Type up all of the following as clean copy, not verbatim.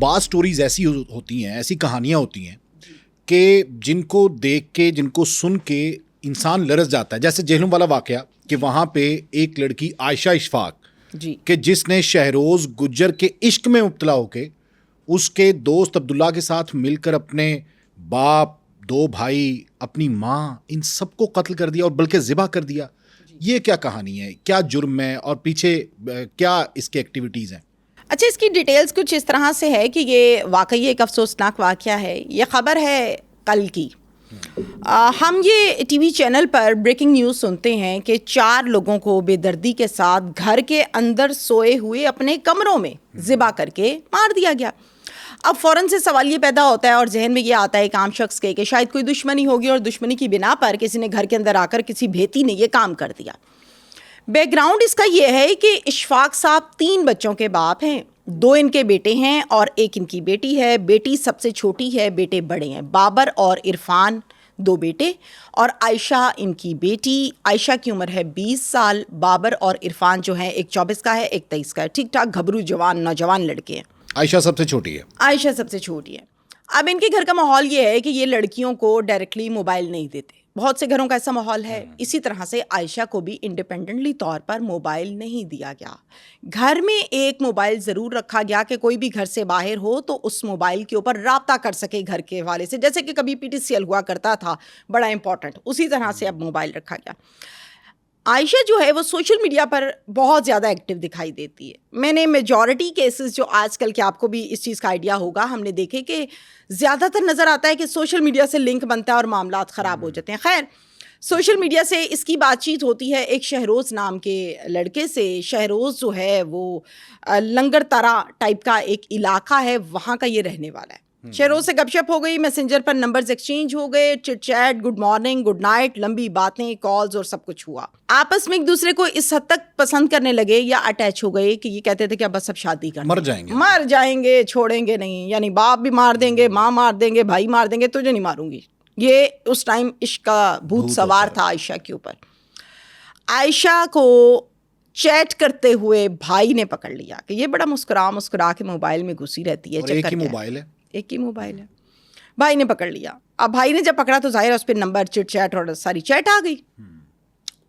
بعض سٹوریز ایسی ہوتی ہیں, ایسی کہانیاں ہوتی ہیں کہ جن کو دیکھ کے, جن کو سن کے انسان لرز جاتا ہے. جیسے جہلم والا واقعہ کہ وہاں پہ ایک لڑکی عائشہ اشفاق جی کہ جس نے شہروز گجر کے عشق میں مبتلا ہو کے اس کے دوست عبداللہ کے ساتھ مل کر اپنے باپ, 2 بھائی, اپنی ماں, ان سب کو قتل کر دیا اور بلکہ ذبح کر دیا. یہ کیا کہانی ہے, کیا جرم ہے اور پیچھے کیا اس کی ایکٹیویٹیز ہیں؟ اچھا, اس کی ڈیٹیلز کچھ اس طرح سے ہے کہ یہ واقعی ایک افسوسناک واقعہ ہے. یہ خبر ہے کل کی. ہم یہ ٹی وی چینل پر بریکنگ نیوز سنتے ہیں کہ 4 لوگوں کو بے دردی کے ساتھ گھر کے اندر سوئے ہوئے اپنے کمروں میں ذبح کر کے مار دیا گیا. اب فوراً سے سوال یہ پیدا ہوتا ہے اور ذہن میں یہ آتا ہے ایک عام شخص کے کہ شاید کوئی دشمنی ہوگی اور دشمنی کی بنا پر کسی نے گھر کے اندر آ کر کسی بھیتی نے یہ کام کر دیا. بیک گراؤنڈ اس کا یہ ہے کہ اشفاق صاحب 3 بچوں کے باپ ہیں. 2 ان کے بیٹے ہیں اور 1 ان کی بیٹی ہے. بیٹی سب سے چھوٹی ہے, بیٹے بڑے ہیں. بابر اور عرفان 2 بیٹے اور عائشہ ان کی بیٹی. عائشہ کی عمر ہے 20 سال. بابر اور عرفان جو ہیں, ایک 24 کا ہے, ایک 23 کا ہے. ٹھیک ٹھاک گھبرو جوان نوجوان لڑکے ہیں. عائشہ سب سے چھوٹی ہے. عائشہ سب سے چھوٹی ہے. اب ان کے گھر کا ماحول یہ ہے کہ یہ لڑکیوں کو ڈائریکٹلی موبائل نہیں دیتے. بہت سے گھروں کا ایسا ماحول ہے. اسی طرح سے عائشہ کو بھی انڈیپینڈنٹلی طور پر موبائل نہیں دیا گیا. گھر میں ایک موبائل ضرور رکھا گیا کہ کوئی بھی گھر سے باہر ہو تو اس موبائل کے اوپر رابطہ کر سکے گھر کے حوالے سے, جیسے کہ کبھی PTCL ہوا کرتا تھا, بڑا امپورٹنٹ. اسی طرح سے اب موبائل رکھا گیا. عائشہ جو ہے وہ سوشل میڈیا پر بہت زیادہ ایکٹیو دکھائی دیتی ہے. میں نے میجورٹی کیسز جو آج کل کے, آپ کو بھی اس چیز کا آئیڈیا ہوگا, ہم نے دیکھے کہ زیادہ تر نظر آتا ہے کہ سوشل میڈیا سے لنک بنتا ہے اور معاملات خراب ہو جاتے ہیں. خیر, سوشل میڈیا سے اس کی بات چیت ہوتی ہے ایک شہروز نام کے لڑکے سے. شہروز جو ہے وہ لنگر تارا ٹائپ کا ایک علاقہ ہے, وہاں کا یہ رہنے والا ہے. شہروز سے گپ شپ ہو گئی, میسنجر پر نمبرز ایکسچینج ہو گئے, chit chat, good morning, good night, لمبی باتیں, کالز اور سب کچھ ہوا. آپس میں ایک دوسرے کو اس حد تک پسند کرنے لگے یا اٹیچ ہو گئے کہ یہ کہتے تھے کہ اب بس اب شادی کریں, مر جائیں گے, چھوڑیں گے نہیں. یعنی باپ بھی مار دیں گے, ماں مار دیں گے, بھائی مار دیں گے, تجھے نہیں ماروں گی. یہ اس ٹائم عشق کا بھوت سوار تھا عائشہ کے اوپر. عائشہ کو چیٹ کرتے ہوئے بھائی نے پکڑ لیا کہ یہ بڑا مسکرا کے موبائل میں گھسی رہتی ہے. ایک ہی موبائل ہے. بھائی نے پکڑ لیا. اب بھائی نے جب پکڑا تو ظاہر اس پہ نمبر, چٹ چیٹ اور ساری چیٹ آ گئی.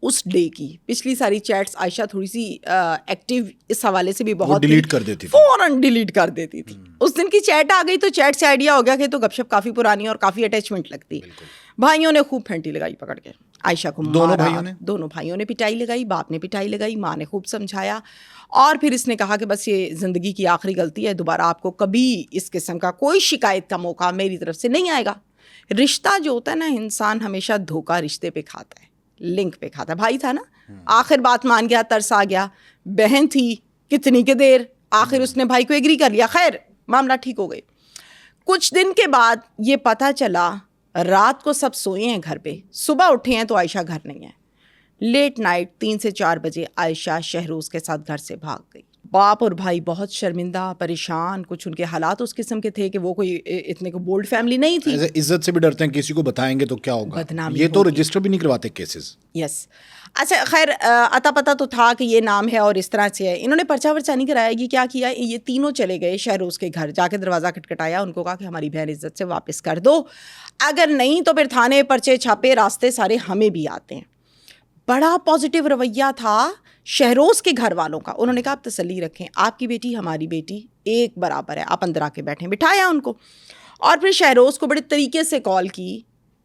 اس ڈے کی پچھلی ساری چیٹس عائشہ تھوڑی سی ایکٹیو اس حوالے سے بھی بہت ڈیلیٹ کر دیتی تھی, فوراً ڈیلیٹ کر دیتی تھی. اس دن کی چیٹ آ گئی تو چیٹ سے آئیڈیا ہو گیا کہ تو گپ شپ کافی پرانی اور کافی اٹیچمنٹ لگتی. بھائیوں نے خوب پھینٹی لگائی پکڑ کے عائشہ کو. دونوں بھائیوں نے پٹائی لگائی, باپ نے پٹائی لگائی, ماں نے خوب سمجھایا. اور پھر اس نے کہا کہ بس یہ زندگی کی آخری غلطی ہے, دوبارہ آپ کو کبھی اس قسم کا کوئی شکایت کا موقع میری طرف سے نہیں آئے گا. رشتہ جو ہوتا ہے نا, انسان ہمیشہ دھوکہ رشتے پہ کھاتا ہے, لنک پہ کھاتا ہے. بھائی تھا نا, آخر بات مان گیا, ترس آ گیا. بہن تھی, کتنی کے دیر, آخر اس نے بھائی کو ایگری کر لیا. خیر, معاملہ ٹھیک ہو گئے. کچھ دن کے بعد یہ پتہ چلا رات کو سب سوئے ہیں گھر پہ, صبح اٹھے ہیں تو عائشہ گھر نہیں ہے. لیٹ نائٹ 3 سے 4 بجے عائشہ شہروز کے ساتھ گھر سے بھاگ گئی. باپ اور بھائی بہت شرمندہ, پریشان. کچھ ان کے حالات اس قسم کے تھے کہ وہ کوئی اتنے کو بولڈ فیملی نہیں تھی. عزت سے بھی ڈرتے ہیں, کسی کو بتائیں گے تو کیا ہوگا, یہ تو رجسٹر بھی نہیں کرواتے کیسز. یس. اچھا خیر, اتا پتہ تو تھا کہ یہ نام ہے اور اس طرح سے ہے. انہوں نے پرچہ ورچہ نہیں کرایا. یہ کیا کیا, یہ تینوں چلے گئے شہروز کے گھر, جا کے دروازہ کھٹکھٹایا, ان کو کہا کہ ہماری بہن عزت سے واپس کر دو, اگر نہیں تو پھر تھانے, پرچے چھاپے, راستے سارے ہمیں بھی آتے ہیں. بڑا پازیٹیو رویہ تھا شہروز کے گھر والوں کا. انہوں نے کہا آپ تسلی رکھیں, آپ کی بیٹی ہماری بیٹی ایک برابر ہے, آپ اندر آ کے بیٹھیں. بٹھایا ان کو, اور پھر شہروز کو بڑے طریقے سے کال کی,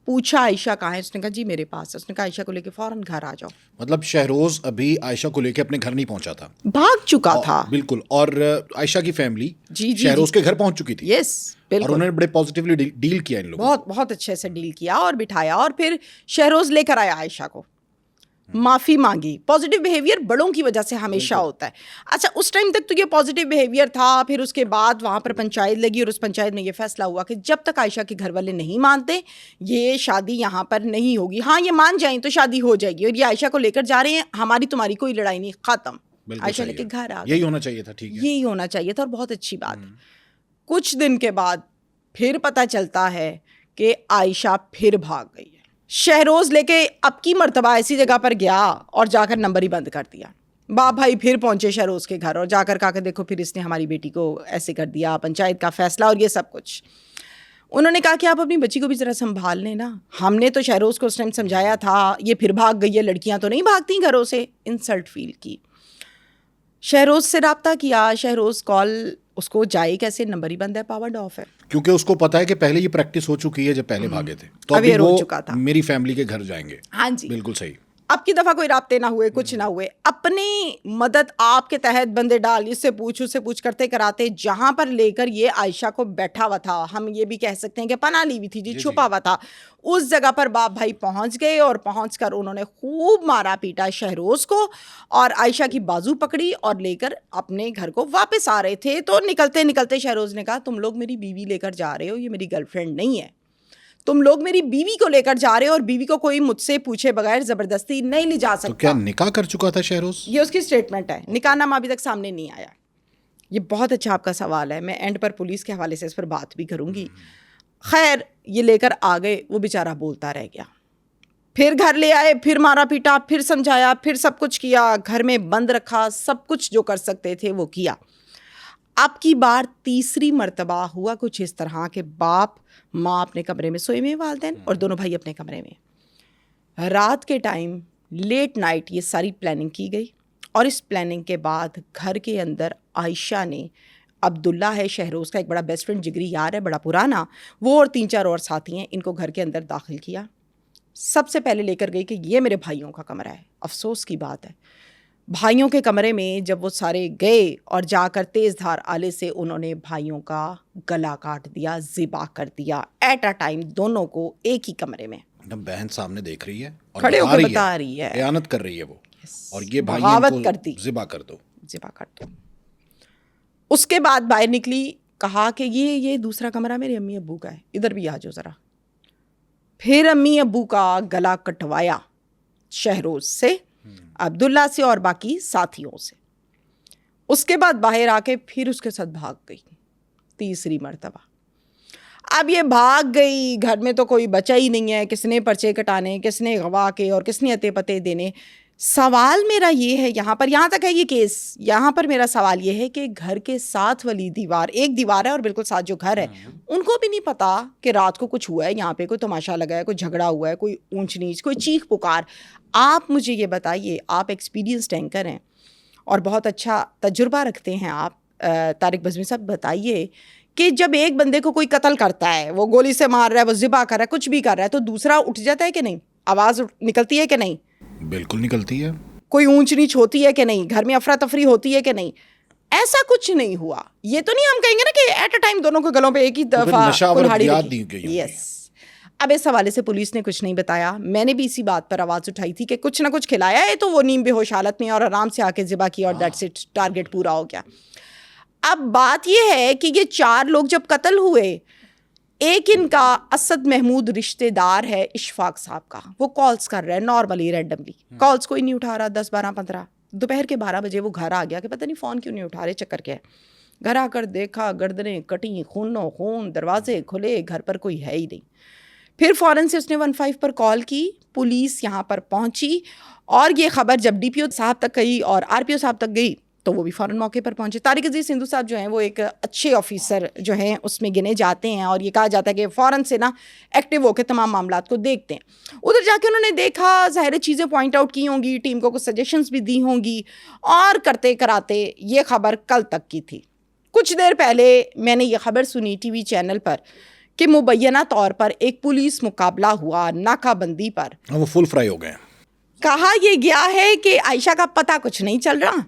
پوچھا عائشہ کہاں ہے. اس نے کہا جی میرے پاس ہے. اس نے کہا عائشہ کو لے کے فوراً گھر آ جاؤ. مطلب شہروز ابھی عائشہ کو لے کے اپنے گھر نہیں پہنچا تھا, بھاگ چکا تھا. بالکل. اور عائشہ کی فیملی شہروز کے گھر پہنچ چکی تھی. یس بالکل. اور انہوں نے بڑے پازیٹیولی ڈیل کیا ان لوگوں, بہت اچھے سے ڈیل کیا اور بٹھایا. اور پھر شہروز لے کر آیا عائشہ کو, معافی مانگی. پازیٹیو بیہیویئر بڑوں کی وجہ سے ہمیشہ ہوتا ہے. اچھا اس ٹائم تک تو یہ پازیٹیو بیہیویئر تھا. پھر اس کے بعد وہاں پر پنچایت لگی اور اس پنچایت میں یہ فیصلہ ہوا کہ جب تک عائشہ کے گھر والے نہیں مانتے یہ شادی یہاں پر نہیں ہوگی. ہاں یہ مان جائیں تو شادی ہو جائے گی. اور یہ عائشہ کو لے کر جا رہے ہیں, ہماری تمہاری کوئی لڑائی نہیں, ختم. عائشہ لے کے گھر آ گئی. یہی ہونا چاہیے تھا. ٹھیک ہے, یہی ہونا چاہیے تھا, اور بہت اچھی بات ہے. کچھ دن کے بعد پھر پتہ چلتا ہے کہ عائشہ پھر بھاگ گئی ہے. شہروز لے کے اب کی مرتبہ ایسی جگہ پر گیا اور جا کر نمبر ہی بند کر دیا. باپ بھائی پھر پہنچے شہروز کے گھر اور جا کر کہا کہ دیکھو پھر اس نے ہماری بیٹی کو ایسے کر دیا, پنچایت کا فیصلہ اور یہ سب کچھ. انہوں نے کہا کہ آپ اپنی بچی کو بھی ذرا سنبھال لیں نا, ہم نے تو شہروز کو اس ٹائم سمجھایا تھا, یہ پھر بھاگ گئی ہے, لڑکیاں تو نہیں بھاگتی گھروں سے. انسلٹ فیل کی, شہروز سے رابطہ کیا, شہروز کال اس کو جائے کیسے, نمبر ہی بند ہے, پاور آف ہے, کیونکہ اس کو پتا ہے کہ پہلے یہ پریکٹس ہو چکی ہے جب پہلے بھاگے تھے, تو ابھی اویئر ہو وہ چکا تھا. میری فیملی کے گھر جائیں گے. ہاں جی, بالکل صحیح. اب کی دفعہ کوئی رابطے نہ ہوئے, کچھ نہ ہوئے, اپنی مدد آپ کے تحت بندے ڈال, اس سے پوچھ کرتے کراتے جہاں پر لے کر یہ عائشہ کو بیٹھا ہوا تھا, ہم یہ بھی کہہ سکتے ہیں کہ پناہ لی ہوئی تھی جی, چھپا ہوا تھا, اس جگہ پر باپ بھائی پہنچ گئے اور پہنچ کر انہوں نے خوب مارا پیٹا شہروز کو اور عائشہ کی بازو پکڑی اور لے کر اپنے گھر کو واپس آ رہے تھے. تو نکلتے نکلتے شہروز نے کہا تم لوگ میری بیوی لے کر جا رہے ہو, یہ میری گرل فرینڈ نہیں ہے, تم لوگ میری بیوی کو لے کر جا رہے ہو اور بیوی کو کوئی مجھ سے پوچھے بغیر زبردستی نہیں لے جا سکتا. تو کیا نکاح کر چکا تھا شہروز؟ یہ اس کی سٹیٹمنٹ ہے, نکاح نامہ ابھی تک سامنے نہیں آیا. یہ بہت اچھا آپ کا سوال ہے, میں اینڈ پر پولیس کے حوالے سے اس پر بات بھی کروں گی. خیر یہ لے کر آ گئے, وہ بیچارہ بولتا رہ گیا, پھر گھر لے آئے, پھر مارا پیٹا, پھر سمجھایا, پھر سب کچھ کیا, گھر میں بند رکھا, سب کچھ جو کر سکتے تھے وہ کیا. اب کی بار تیسری مرتبہ ہوا کچھ اس طرح کہ باپ ماں اپنے کمرے میں سوئے ہوئے, والدین اور دونوں بھائی اپنے کمرے میں. رات کے ٹائم لیٹ نائٹ یہ ساری پلاننگ کی گئی اور اس پلاننگ کے بعد گھر کے اندر عائشہ نے, عبداللہ ہے شہروز کا ایک بڑا بیسٹ فرینڈ, جگری یار ہے بڑا پرانا, وہ اور 3-4 اور ساتھی ہیں, ان کو گھر کے اندر داخل کیا. سب سے پہلے لے کر گئی کہ یہ میرے بھائیوں کا کمرہ ہے. افسوس کی بات ہے, بھائیوں کے کمرے میں جب وہ سارے گئے اور جا کر تیز دھار آلے سے انہوں نے بھائیوں کا گلا کاٹ دیا, ذبح کر دیا ایٹ اے ٹائم, دونوں کو ایک ہی کمرے میں. بہن سامنے دیکھ رہی ہے اور کھڑے ہو کے بتا رہی ہے, اعانت کر رہی ہے وہ, اور یہ بغاوت کر دی, ذبح کر دو. اس کے بعد باہر نکلی, کہا کہ یہ دوسرا کمرہ میرے امی ابو کا ہے, ادھر بھی آ جاؤ ذرا. پھر امی ابو کا گلا کٹوایا شہروز سے, عبداللہ سے اور باقی ساتھیوں سے. اس کے بعد باہر آ کے پھر اس کے ساتھ بھاگ گئی تیسری مرتبہ. اب یہ بھاگ گئی, گھر میں تو کوئی بچا ہی نہیں ہے, کس نے پرچے کٹانے, کس نے گواہ کے اور کس نے اتے پتے دینے. سوال میرا یہ ہے, یہاں تک ہے یہ کیس, یہاں پر میرا سوال یہ ہے کہ گھر کے ساتھ والی دیوار, ایک دیوار ہے اور بالکل ساتھ جو گھر ہے, ان کو بھی نہیں پتا کہ رات کو کچھ ہوا ہے, یہاں پہ کوئی تماشا لگا ہے, کوئی جھگڑا ہوا ہے, کوئی اونچ نیچ, کوئی چیخ پکار. آپ مجھے یہ بتائیے, آپ ایکسپیرینسڈ اینکر ہیں اور بہت اچھا تجربہ رکھتے ہیں آپ, طارق بزمی صاحب, بتائیے کہ جب ایک بندے کو کوئی قتل کرتا ہے, وہ گولی سے مار رہا ہے, وہ ذبح کر رہا ہے, کچھ بھی کر رہا ہے, تو دوسرا اٹھ جاتا ہے کہ نہیں, آواز نکلتی ہے کہ نہیں؟ بالکل نکلتی ہے. کوئی اونچ نیچ ہوتی ہے کہ نہیں, گھر میں افراتفری ہوتی ہے کہ نہیں؟ ایسا کچھ نہیں ہوا. یہ تو نہیں ہم کہیں گے نا کہ ایٹ اے ٹائم دونوں کے گلوں پہ ایک ہی دفعہ کلہاڑی رکھی. یس. اب اس حوالے سے پولیس نے کچھ نہیں بتایا, میں نے بھی اسی بات پر آواز اٹھائی تھی کہ کچھ نہ کچھ کھلایا ہے, تو وہ نیم بے ہوش حالت میں اور آرام سے آ کے ذبح کیا اور دیٹس اٹ, ٹارگیٹ پورا ہو گیا. اب بات یہ ہے کہ یہ 4 لوگ جب قتل ہوئے, ایک ان کا اسد محمود رشتہ دار ہے اشفاق صاحب کا, وہ کالز کر رہا ہے نارملی رینڈملی, کالز کوئی نہیں اٹھا رہا, 10 12 15 دوپہر کے 12 بجے وہ گھر آ گیا کہ پتہ نہیں فون کیوں نہیں اٹھا رہے, چکر کیا ہے. گھر آ کر دیکھا گردنیں کٹی, خونوں خون, دروازے کھلے, گھر پر کوئی ہے ہی نہیں. پھر فوراً سے اس نے 15 پر کال کی, پولیس یہاں پر پہنچی اور یہ خبر جب ڈی پی او صاحب تک گئی اور آر پی او صاحب تک گئی تو وہ بھی فوراً موقع پر پہنچے. طارق عزیز سندھو صاحب جو ہیں وہ ایک اچھے آفیسر جو ہیں اس میں گنے جاتے ہیں, اور یہ کہا جاتا ہے کہ فوراً سے نا ایکٹیو ہو کے تمام معاملات کو دیکھتے ہیں. ادھر جا کے انہوں نے دیکھا, ظاہر چیزیں پوائنٹ آؤٹ کی ہوں گی, ٹیم کو کچھ سجیشنز بھی دی ہوں گی, اور کرتے کراتے یہ خبر کل تک کی تھی. کچھ دیر پہلے میں نے یہ خبر سنی ٹی وی چینل پر کہ مبینہ طور پر ایک پولیس مقابلہ ہوا ناکہ بندی پر, وہ فل فرائی ہو گئے. کہا یہ گیا ہے کہ عائشہ کا پتہ کچھ نہیں چل رہا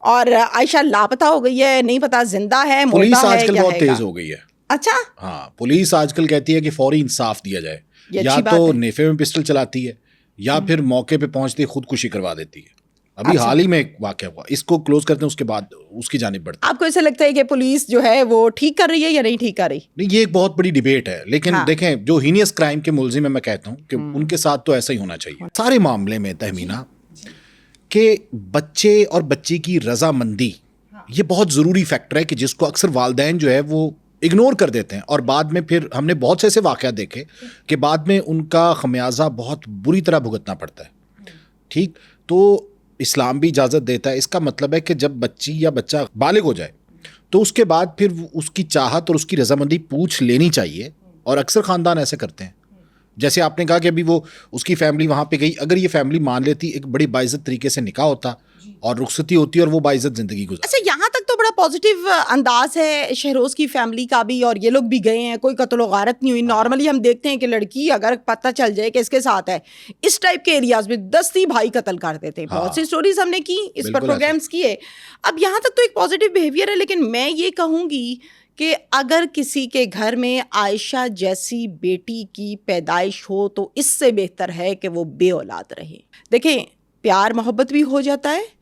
اور عائشہ لاپتہ ہو گئی ہے, نہیں پتا زندہ ہے مردہ ہے. پولیس آج کل بہت تیز ہو گئی ہے. اچھا, ہاں, پولیس آج کل کہتی ہے کہ فوری انصاف دیا جائے, یا تو نیفے میں پسٹل چلاتی ہے یا پھر موقع پہ پہنچتی خودکشی کروا دیتی ہے. ابھی حال ہی میں ایک واقعہ ہوا, اس کو کلوز کرتے ہیں, اس کے بعد اس کی جانب بڑھتے ہیں. آپ کو ایسا لگتا ہے کہ پولیس جو ہے وہ ٹھیک کر رہی ہے یا نہیں ٹھیک کر رہی؟ نہیں, یہ ایک بہت بڑی ڈیبیٹ ہے, لیکن دیکھیں جو ہینیس کرائم کے ملزم ہیں, میں کہتا ہوں کہ ان کے ساتھ تو ایسا ہی ہونا چاہیے. سارے معاملے میں تہمینہ کہ بچے اور بچی کی رضامندی یہ بہت ضروری فیکٹر ہے کہ جس کو اکثر والدین جو ہے وہ اگنور کر دیتے ہیں, اور بعد میں پھر ہم نے بہت سے ایسے واقعات دیکھے کہ بعد میں ان کا خمیازہ بہت بری طرح بھگتنا پڑتا ہے. ٹھیک, تو اسلام بھی اجازت دیتا ہے. اس کا مطلب ہے کہ جب بچی یا بچہ بالغ ہو جائے تو اس کے بعد پھر اس کی چاہت اور اس کی رضامندی پوچھ لینی چاہیے, اور اکثر خاندان ایسے کرتے ہیں. جیسے آپ نے کہا کہ ابھی وہ اس کی فیملی وہاں پہ گئی, اگر یہ فیملی مان لیتی ایک بڑی باعزت طریقے سے نکاح ہوتا اور رخصتی ہوتی اور وہ باعزت زندگی گزار. اچھا, یہاں تک تو بڑا پازیٹیو انداز ہے شہروز کی فیملی کا بھی, اور یہ لوگ بھی گئے ہیں, کوئی قتل و غارت نہیں ہوئی. نارملی ہم دیکھتے ہیں کہ لڑکی اگر پتہ چل جائے کہ اس کے ساتھ ہے, اس ٹائپ کے ایریاز میں دستی بھائی قتل کرتے تھے. بہت سی سٹوریز ہم نے کی, اس پر پروگرامز کیے. اب یہاں تک تو ایک پازیٹیو بیہیویئر ہے, لیکن میں یہ کہوں گی کہ اگر کسی کے گھر میں عائشہ جیسی بیٹی کی پیدائش ہو تو اس سے بہتر ہے کہ وہ بے اولاد رہے. دیکھیں, پیار محبت بھی ہو جاتا ہے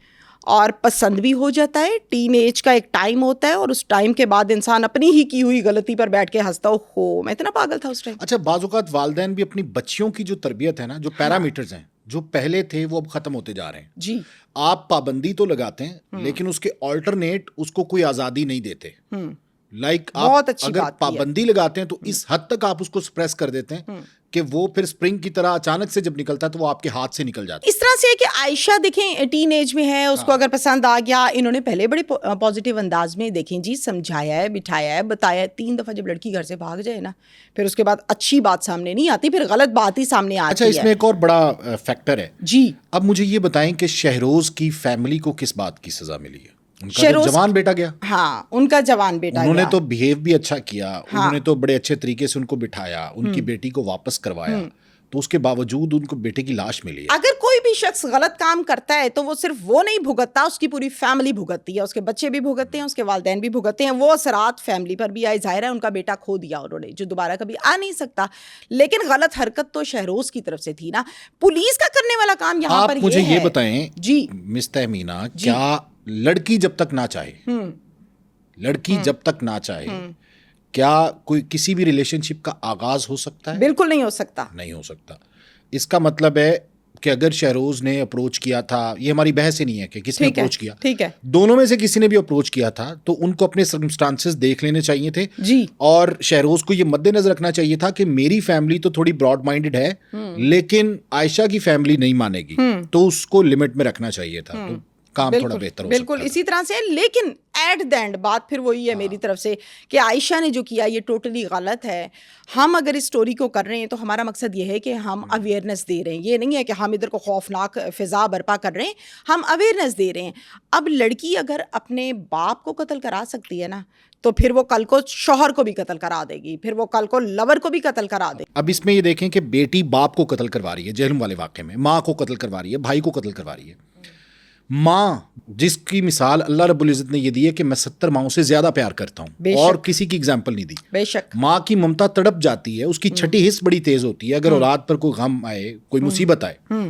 اور پسند بھی ہو جاتا ہے. ٹین ایج کا ایک ٹائم ہوتا ہے, اور اس ٹائم کے بعد انسان اپنی ہی کی ہوئی غلطی پر بیٹھ کے ہنستا ہو میں اتنا پاگل تھا اس ٹائم. اچھا, بعض اوقات والدین بھی اپنی بچیوں کی جو تربیت ہے نا, جو پیرامیٹرز ہیں جو پہلے تھے وہ اب ختم ہوتے جا رہے ہیں. جی, آپ پابندی تو لگاتے ہیں لیکن اس کے آلٹرنیٹ اس کو کوئی آزادی نہیں دیتے. لائک آپ اگر پابندی لگاتے ہیں تو اس حد تک آپ اس کو سپریس کر دیتے ہیں کہ وہ پھر سپرنگ کی طرح اچانک سے جب نکلتا ہے تو وہ آپ کے ہاتھ سے نکل جاتا ہے. اس طرح سے ہے کہ عائشہ دیکھیں ٹین ایج میں ہے, اس کو اگر پسند آ گیا, انہوں نے پہلے بڑے پازیٹیو انداز میں دیکھیں جی سمجھایا ہے, بٹھایا ہے, بتایا ہے. 3 دفعہ جب لڑکی گھر سے بھاگ جائے نا, پھر اس کے بعد اچھی بات سامنے نہیں آتی, پھر غلط بات ہی سامنے آتی ہے. اچھا, اس میں ایک اور بڑا فیکٹر ہے جی. اب مجھے یہ بتائیں کہ شہروز کی فیملی کو کس بات کی سزا ملی ہے؟ ان کا جوان بیٹا گیا. ہاں, ان کا جوان بیٹا, انہوں نے تو بیہیو بھی اچھا کیا, انہوں نے تو بڑے اچھے طریقے سے ان کو بٹھایا, ان کی بیٹی کو واپس کروایا, تو اس کے باوجود ان کو بیٹے کی لاش ملی ہے. اگر کوئی بھی شخص غلط کام کرتا ہے تو وہ صرف وہ نہیں بھگتتا, اس کی پوری فیملی بھگتتی ہے, اس کے بچے بھی بھگتتے ہیں, اس کے والدین بھی بھگتتے ہیں. وہ اثرات فیملی پر بھی آئے. ظاہر ہے ان کا بیٹا کھو دیا انہوں نے, جو دوبارہ کبھی آ نہیں سکتا, لیکن غلط حرکت تو شہروز کی طرف سے تھی نا. پولیس کا کرنے والا کام یہاں پر مجھے یہ بتائیں جی مس تہمینہ, کیا لڑکی جب تک نہ چاہے, لڑکی جب تک نہ چاہے, کیا کوئی کسی بھی ریلیشن شپ کا آغاز ہو سکتا ہے؟ بالکل نہیں ہو سکتا. نہیں ہو سکتا. اس کا مطلب ہے کہ اگر شہروز نے اپروچ کیا تھا, یہ ہماری بحث ہی نہیں ہے کہ کس نے اپروچ کیا, ٹھیک ہے, دونوں میں سے کسی نے بھی اپروچ کیا تھا تو ان کو اپنے سرکمسٹانسز دیکھ لینے چاہیے تھے جی. اور شہروز کو یہ مد نظر رکھنا چاہیے تھا کہ میری فیملی تو تھوڑی براڈ مائنڈڈ ہے لیکن عائشہ کی فیملی نہیں مانے گی, تو اس کو لمٹ میں رکھنا چاہیے تھا, تو کام تھوڑا بہتر ہو سکتا. بالکل اسی طرح سے. لیکن ایٹ دا اینڈ بات پھر وہی ہے میری طرف سے کہ عائشہ نے جو کیا یہ ٹوٹلی غلط ہے. ہم اگر اس سٹوری کو کر رہے ہیں تو ہمارا مقصد یہ ہے کہ ہم اویئرنیس دے رہے ہیں, یہ نہیں ہے کہ ہم ادھر کو خوفناک فضا برپا کر رہے ہیں, ہم اویئرنیس دے رہے ہیں. اب لڑکی اگر اپنے باپ کو قتل کرا سکتی ہے نا, تو پھر وہ کل کو شوہر کو بھی قتل کرا دے گی, پھر وہ کل کو لور کو بھی قتل کرا دے. اب اس میں یہ دیکھیں کہ بیٹی باپ کو قتل کروا رہی ہے جہلم والے واقعے میں, ماں کو قتل کروا رہی ہے, بھائی کو قتل کروا رہی ہے. ماں جس کی مثال اللہ رب العزت نے یہ دی ہے کہ میں 70 ماؤں سے زیادہ پیار کرتا ہوں, اور کسی کی اگزامپل نہیں دی. بے شک ماں کی ممتا تڑپ جاتی ہے, اس کی چھٹی حص بڑی تیز ہوتی ہے اگر اولاد پر کوئی غم آئے, کوئی مصیبت آئے.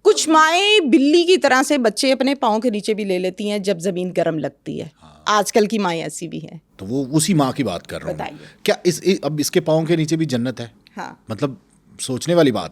کچھ مائیں بلی کی طرح سے بچے اپنے پاؤں کے نیچے بھی لے لیتی ہیں جب زمین گرم لگتی ہے. آج کل کی مائیں ایسی بھی ہیں. تو وہ اسی ماں کی بات کر رہا ہوں. کیا اب اس کے پاؤں کے نیچے بھی جنت ہے؟ ہاں, مطلب سوچنے والی بات.